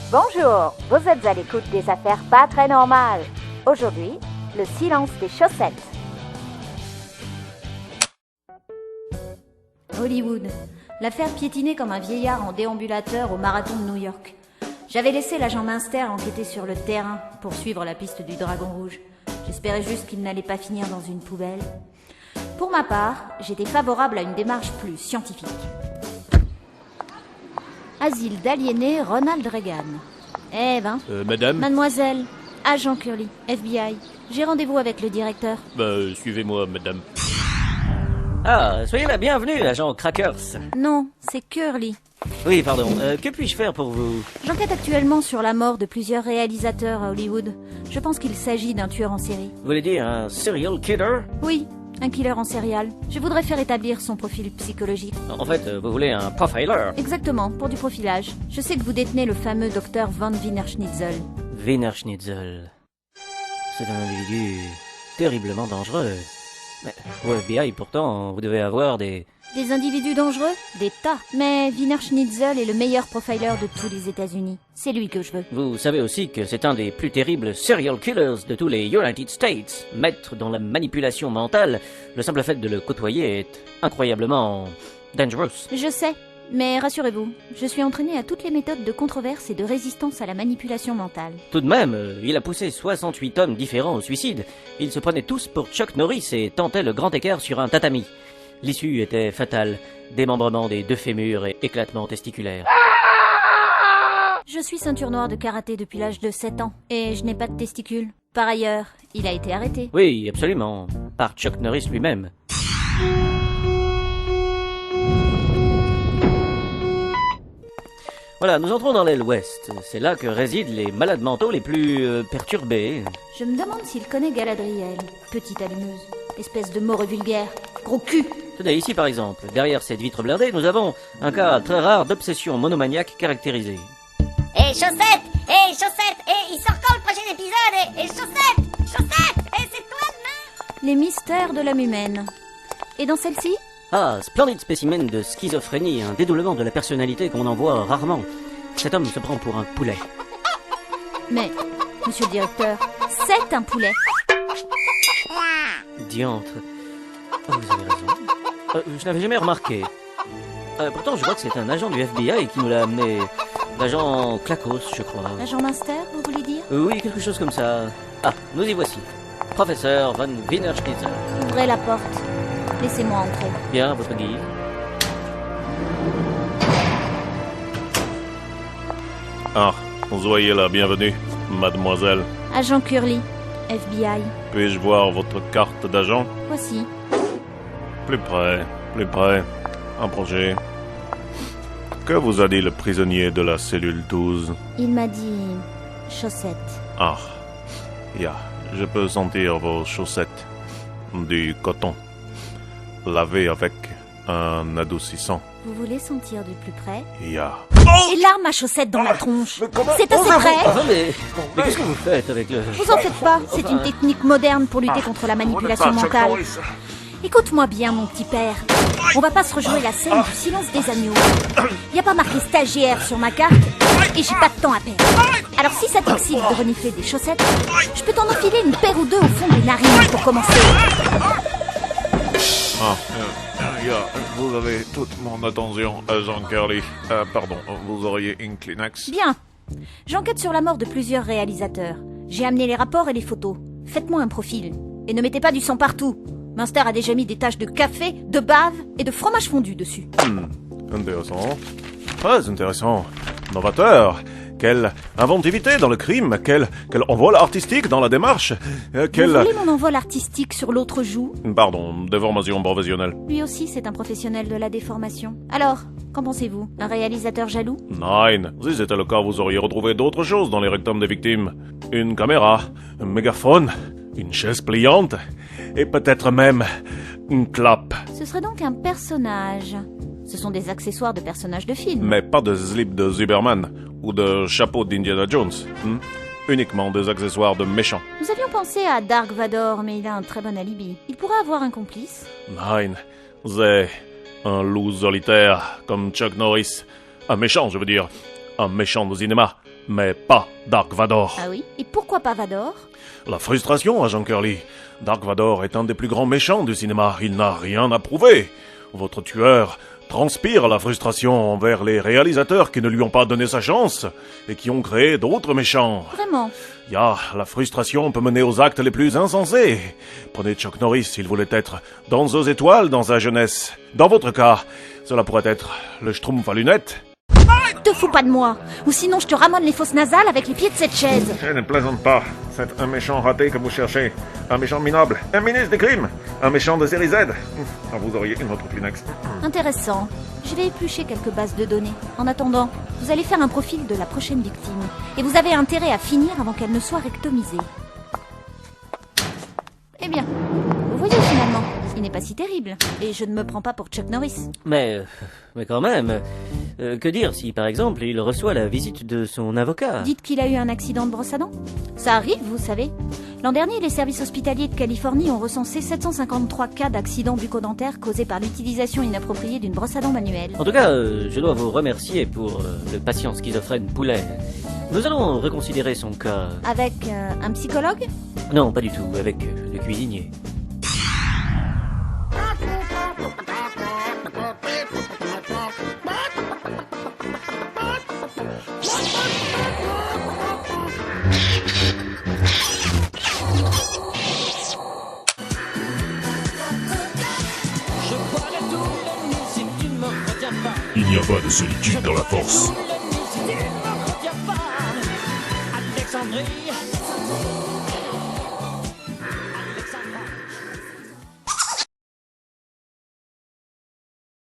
Bonjour, vous êtes à l'écoute des affaires pas très normales. Aujourd'hui, le silence des chaussettes. Hollywood. L'affaire piétinait comme un vieillard en déambulateur au marathon de New York. J'avais laissé l'agent Minster enquêter sur le terrain pour suivre la piste du Dragon Rouge. J'espérais juste qu'il n'allait pas finir dans une poubelle. Pour ma part, j'étais favorable à une démarche plus scientifique. Asile d'aliénés Ronald Reagan. Eh ben, madame. Mademoiselle, agent Curly, FBI. J'ai rendez-vous avec le directeur. Suivez-moi, madame. Ah, soyez la bienvenue, agent Crackers. Non, c'est Curly. Oui, pardon, que puis-je faire pour vous? J'enquête actuellement sur la mort de plusieurs réalisateurs à Hollywood. Je pense qu'il s'agit d'un tueur en série. Vous voulez dire un serial killer? Oui, un killer en sérial. Je voudrais faire établir son profil psychologique. En fait, vous voulez un profiler? Exactement, pour du profilage. Je sais que vous détenez le fameux docteur Von Wienerschnitzel. Wienerschnitzel. C'est un individu terriblement dangereux. Mais au FBI, pourtant, vous devez avoir des... Des individus dangereux? Des tas. Mais Wienerschnitzel est le meilleur profiler de tous les États-Unis. C'est lui que je veux. Vous savez aussi que c'est un des plus terribles serial killers de tous les United States. Maître dans la manipulation mentale, le simple fait de le côtoyer est incroyablement dangerous. Je sais. Mais rassurez-vous, je suis entraînée à toutes les méthodes de controverse et de résistance à la manipulation mentale. Tout de même, il a poussé 68 hommes différents au suicide. Ils se prenaient tous pour Chuck Norris et tentaient le grand écart sur un tatami. L'issue était fatale, démembrement des deux fémurs et éclatement testiculaire. Je suis ceinture noire de karaté depuis l'âge de 7 ans, et je n'ai pas de testicules. Par ailleurs, il a été arrêté. Oui, absolument, par Chuck Norris lui-même. Voilà, nous entrons dans l'aile ouest. C'est là que résident les malades mentaux les plus perturbés. Je me demande s'il connaît Galadriel, petite allumeuse, espèce de morue vulgaire, gros cul. Tenez, ici par exemple, derrière cette vitre blindée, nous avons un cas très rare d'obsession monomaniaque caractérisée. Chaussettes, il sort quand le prochain épisode? Chaussettes, c'est toi demain? Les mystères de l'âme humaine. Et dans celle-ci? Ah, splendide spécimen de schizophrénie, un dédoublement de la personnalité qu'on en voit rarement. Cet homme se prend pour un poulet. Mais, monsieur le directeur, c'est un poulet. Diantre. Oh, vous avez raison. Je n'avais jamais remarqué. Pourtant, je vois que c'est un agent du FBI qui nous l'a amené. L'agent Clacos, je crois. L'agent Minster, vous voulez dire? Oui, quelque chose comme ça. Ah, nous y voici. Professeur Von Wienerschnitzel. Ouvrez la porte. Laissez-moi entrer. Bien, votre guide. Ah, soyez la bienvenue, mademoiselle. Agent Curly, FBI. Puis-je voir votre carte d'agent? Voici. Plus près. Approchez. Que vous a dit le prisonnier de la cellule 12? Il m'a dit... chaussettes. Ah, je peux sentir vos chaussettes. Du coton. Lavé avec un adoucissant. Vous voulez sentir de plus près? Et l'arme à chaussettes dans la tronche. C'est assez près. Attendez, mais qu'est-ce que vous faites avec le... Vous en faites pas, c'est une technique moderne pour lutter contre la manipulation mentale. Écoute-moi bien, mon petit père. On va pas se rejouer la scène du silence des agneaux. Y a pas marqué stagiaire sur ma carte, et j'ai pas de temps à perdre. Alors si ça t'excite de renifler des chaussettes, je peux t'en enfiler une paire ou deux au fond des narines pour commencer. Vous avez toute mon attention, agent Curly. Pardon, vous auriez une Kleenex? Bien. J'enquête sur la mort de plusieurs réalisateurs. J'ai amené les rapports et les photos. Faites-moi un profil. Et ne mettez pas du sang partout. Minster a déjà mis des taches de café, de bave et de fromage fondu dessus. Intéressant. Très intéressant. Novateur. Quelle inventivité dans le crime. Quel envol artistique dans la démarche. Vous voulez mon envol artistique sur l'autre joue? Pardon, déformation professionnelle. Lui aussi, c'est un professionnel de la déformation. Alors, qu'en pensez-vous? Un réalisateur jaloux? Nein. Si c'était le cas, vous auriez retrouvé d'autres choses dans les rectums des victimes. Une caméra, un mégaphone, une chaise pliante, et peut-être même une clap. Ce serait donc un personnage. Ce sont des accessoires de personnages de film. Mais pas de slip de Superman ou de chapeau d'Indiana Jones. Uniquement des accessoires de méchants. Nous avions pensé à Dark Vador, mais il a un très bon alibi. Il pourrait avoir un complice. Nein, c'est un loup solitaire comme Chuck Norris. Un méchant, je veux dire. Un méchant de cinéma. Mais pas Dark Vador. Ah oui? Et pourquoi pas Vador? La frustration, agent Curly. Dark Vador est un des plus grands méchants du cinéma. Il n'a rien à prouver. Votre tueur transpire la frustration envers les réalisateurs qui ne lui ont pas donné sa chance et qui ont créé d'autres méchants. Vraiment? La frustration peut mener aux actes les plus insensés. Prenez Chuck Norris, il voulait être dans aux étoiles dans sa jeunesse. Dans votre cas, cela pourrait être le Schtroumpf à lunettes. Te fous pas de moi, ou sinon je te ramène les fosses nasales avec les pieds de cette chaise. Je ne plaisante pas. C'est un méchant raté que vous cherchez. Un méchant minable. Un ministre des crimes. Un méchant de série Z. Vous auriez une autre Kleenex. Intéressant. Je vais éplucher quelques bases de données. En attendant, vous allez faire un profil de la prochaine victime. Et vous avez intérêt à finir avant qu'elle ne soit rectomisée. Eh bien, vous voyez finalement, il n'est pas si terrible. Et je ne me prends pas pour Chuck Norris. Mais quand même, que dire si par exemple il reçoit la visite de son avocat? Dites qu'il a eu un accident de brosse à dents? Ça arrive, vous savez. L'an dernier, les services hospitaliers de Californie ont recensé 753 cas d'accidents bucco-dentaires causés par l'utilisation inappropriée d'une brosse à dents manuelle. En tout cas, je dois vous remercier pour le patient schizophrène poulet. Nous allons reconsidérer son cas. Avec un psychologue? Non, pas du tout, avec le cuisinier. Il n'y a pas de solitude dans la force. Alexandrie.